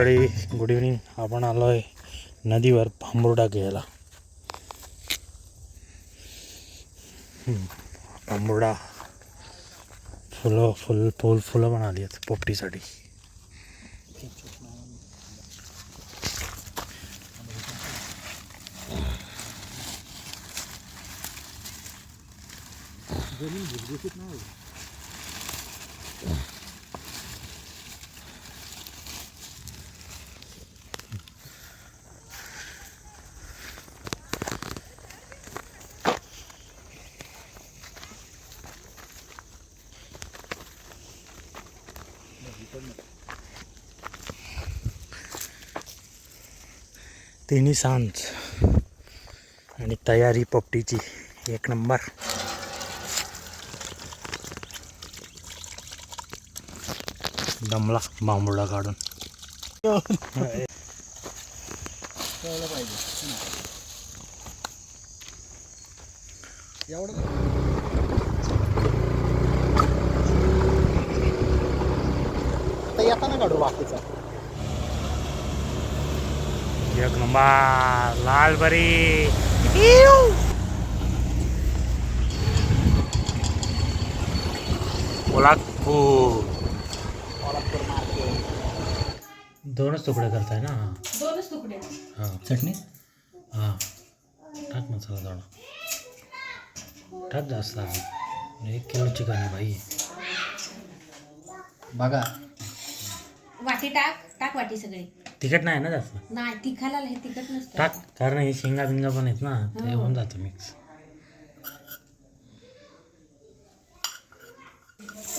मंडळी, good evening. आपण आलो आहे नदीवर भांबुर्डा घ्यायला. भांबुर्डा फुलं पण आली आहेत पोपटीसाठी. तिन्ही सांज आणि तयारी पोपटीची एक नंबर. दमला भांबुर्डा काढून. येताना काढू बाकीचा. एक नंबर लाल बरी. पोलादपूर. दोनच तुकडे करताय ना? दोनच तुकडे. हां, चटणी हां, टाक मसाला थोडा, टाक जास्त. 1 किलो चिकन आहे भाई. बघा, वाटी टाक वाटी सगळी. तिखट नाही ना जास्त? नाही, तिखाला हे तिखट नसतं. टाक, कारण हे शेंगा बिंगा पण आहेत ना, ते होऊन जातं मिक्स.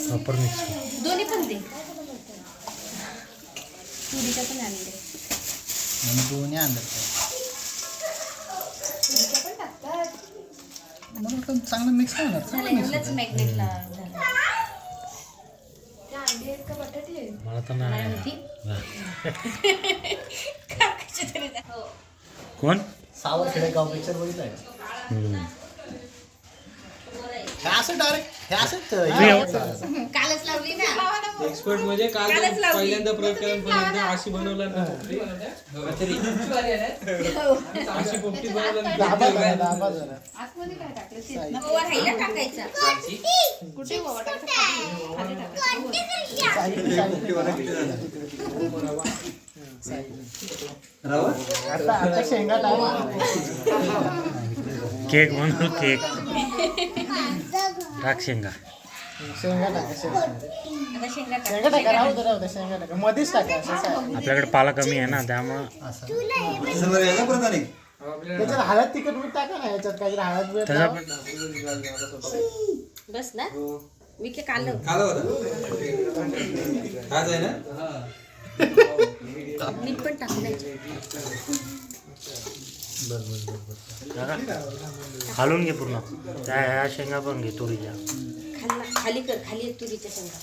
Proper mix. दोन्ही पण दे. तुरीच्या पण आणले. दोन्ही आणलं तुरीच्या पण टाकतात. म्हणून पण चांगलं मिक्स होणार. झालं एवढंच मॅग्नेटला झालं. त्या अंडी आहेत का बटाटे? मला तर नाही. हो. कोण? सावर खेडेगाव पिक्चर बघितलाय. असं डायरेक्ट हे असंच कालच लावली ना. एक्सपर्ट म्हणजे काल पहिल्यांदा प्रयोग केला, पण अशी बनवला ना पोपटी. अशी पोपटी बनवला. आतमध्ये काय टाकलं? ओवा राहिला टाकायचा. कुठे ओवा टाकायचा? खाली टाकायचा. आता शेंगा केक म्हणून केक टाक. शेंगा टाका. राहू दे शेंगा टाका. मध्येच टाका. आपल्याकडे पाला कमी आहे ना, त्यामुळं त्याच्यात हळद तिखट मीठ टाका ना. याच्यात काही हळद मीठ त्याचा पण बस ना. मी काय काल मीठ पण टाकलं. घालून घे पूर्ण. त्या ह्या शेंगा पण घे तुरीच्या. खाली कर. खाली एक तुरीच्या शेंगा.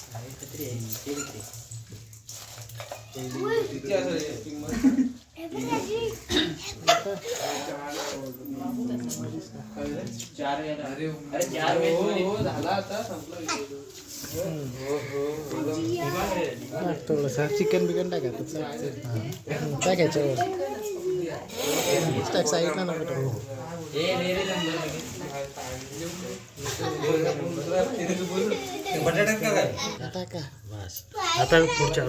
थोडंसं चिकन बिकन टाकायचं. टाकायचं टाक साईडला नको टाकू. टाका बस. आता पुढच्या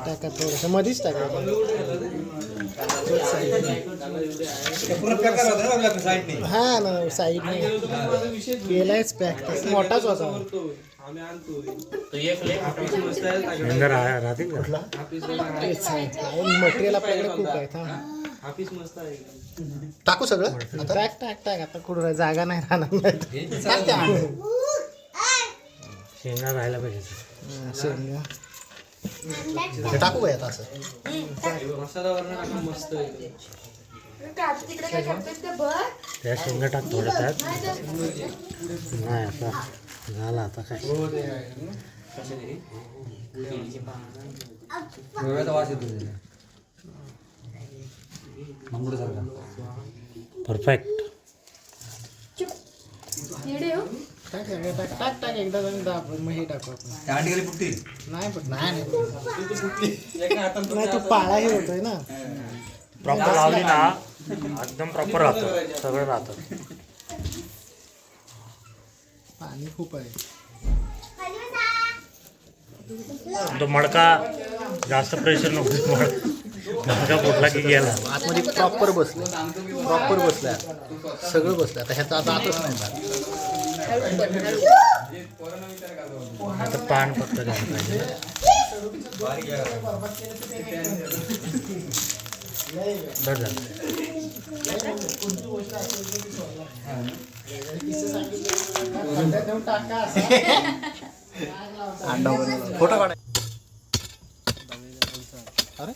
टाका थोडंसं मध्येच टाका. हा ना साईडने केलायच पॅक. मोठाच होता. शेंगा राहतील का? मटेरियल आपल्याकडे खूप आहे. टाकू सगळं. टाक आता कुठं जागा नाही राहणार. शेंगा राहायला पाहिजे. शेंगा टाकू काय आता? असं त्या शेंगा टाक थोड्या त्यात. नाही आता झाला. आता काय परफेक्ट. एवढे हो टाक एकदा जाऊन दाब मग हे टाकू आपण नाही पण नाही तू पाळा हे होतोय ना प्रॉपर लावली ना एकदम प्रॉपर राहतं सगळं राहतं. पाणी खूप आहे. तो मडका जास्त प्रेशर नको. मडका फुटला की गेला. आतमध्ये प्रॉपर बसलं सगळं बसलं. आता ह्याचा आता आतच नाही जात. आता पान फक्त घालून पाहिजे. बरं झालं. फोटो काढा. अरे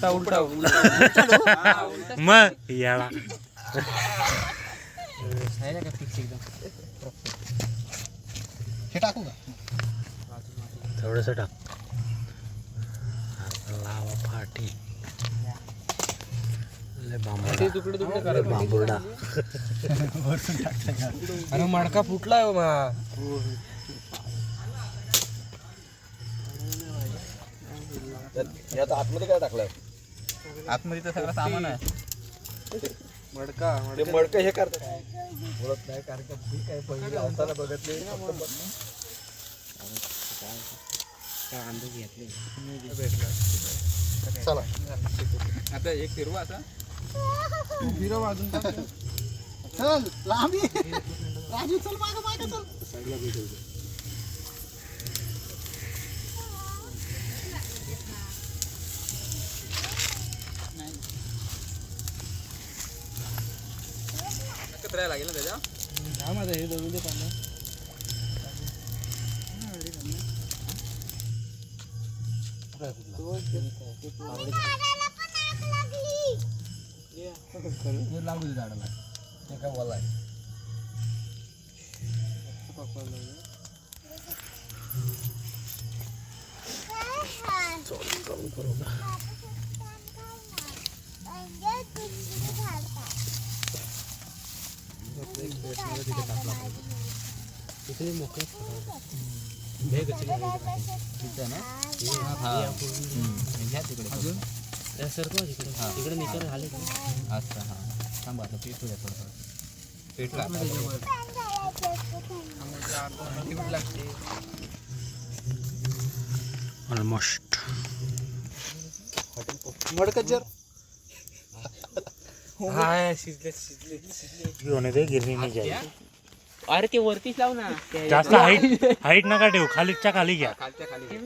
उलटा मग याला हे टाकू का थोडंसं टाक. आता लावा फाटी. बांबुर्डा. अरे मडका फुटलाय हो मा. यात आतमध्ये काय टाकलंय? आतमध्ये तर सगळं सामान आहे. मडका ते मडकं हे करतात बोलत नाही कारण का मी काय पहिले लावताना बघितले चला आता एक फिरवा आता फिरव अजून टाक. चल लांब ये. राजू चल मागं चल. लागेल ना त्याच्या हे दळून दे पाणी. लागू दे झाडाला. ते काय बोलाय तिकडे निकर आले अच्छा हा थांबा आता पेट होत्या थोडं पेट लागते ऑलमोस्ट. मडकं जर हाय शिजले होणे दे गिरणी नाही जाईल. अरे ते वरतीच लाव ना जास्त हाईट नका ठेवू. खालीच्या खाली घ्या. खालच्या खाली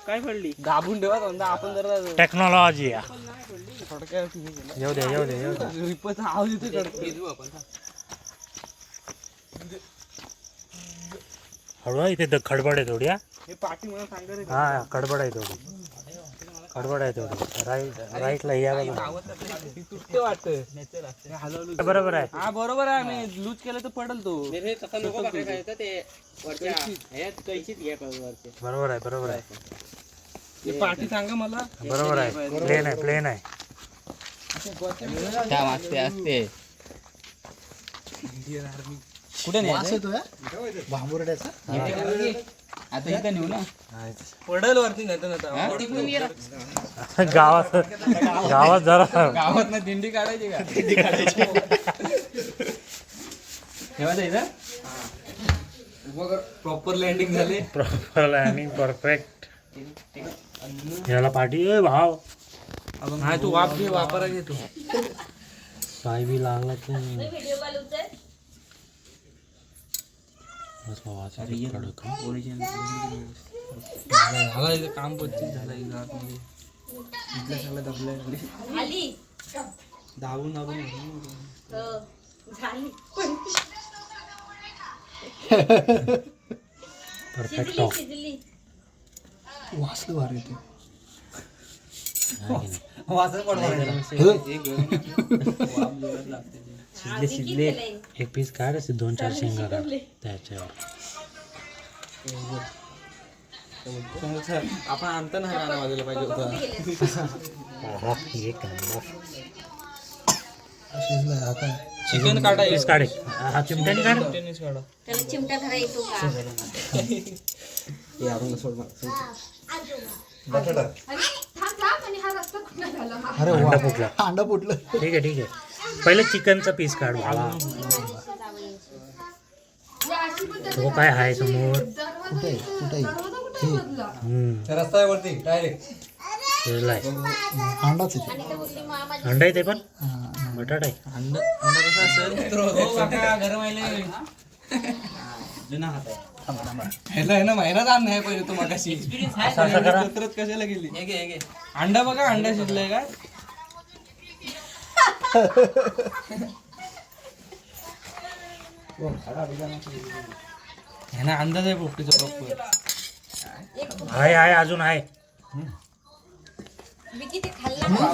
काय पडली दाबून ठेवा समजा आपण जरा टेक्नॉलॉजी या. थोडक्यात येऊ दे रिपचा आवाज येतो आपण हळू आहे. इथे खडबड आहे थोडी. हे पाठी मला सांगा रे हा खडबड आहे थोडी. राईटला या बाजूला. तुटते वाटतं बरोबर आहे. हा बरोबर आहे. मी लूज केलं तर पडल तो बरोबर आहे. हे पाठी सांगा मला बरोबर आहे. प्लेन आहे. असते कुठे वास येतोय भांबुर्ड्याचा. आता इथं नेऊ ना पडल वरती गावात जरा गावात ना दिंडी काढायची का ठेवायचं इथं प्रॉपर लँडिंग झाले. परफेक्ट. याला पाठी भाव. हा तू वापरा घे तू काय बी लागला तू. काम पच्चीस झालं सगळं दबलं धावून परफेक्ट. वासलं भारी येते. शिजले एक पीस काढ. 2-4 शेंगा काढ त्याच्यावर. आपण आणता नाही बाजूला पाहिजे होतं. एक नंबर. शिजलंय आता. चिकन काढा पीस काढे हा चिमट्याने काढ टेनिस काढा त्याला चिमटा धरा येतो का बटाटा अरे अंडा वा फुटला अंडा फुटलं. ठीक आहे पहिले चिकनचा पीस काढ भावा तो काय आहे समोर कुठे कुठे रस्ता आहे वरती डायरेक्ट. शिजलाय अंडाच आहे ते. अंडा आहे ते पण हा. बटाटा आहे अंडा कसं असेल हो काका गरम आहे ह्याला आहे ना महिना जाण नाही पहिले तू मगाशी असं करा कचरत कशाला गेली अंडा बघा अंडा शिजलाय का ह्याना अंदाज आहे पोपटीचा प्रॉपर आहे अजून आहे मी किती खाल्ला ना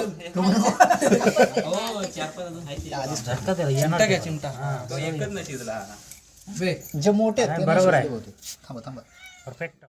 झटका त्याला येणार चिमटा घ्या चिमटा जे मोठे आहेत ते बरोबर नाही आहे. शिजले बहुतेक. थांबा थांबा. परफेक्ट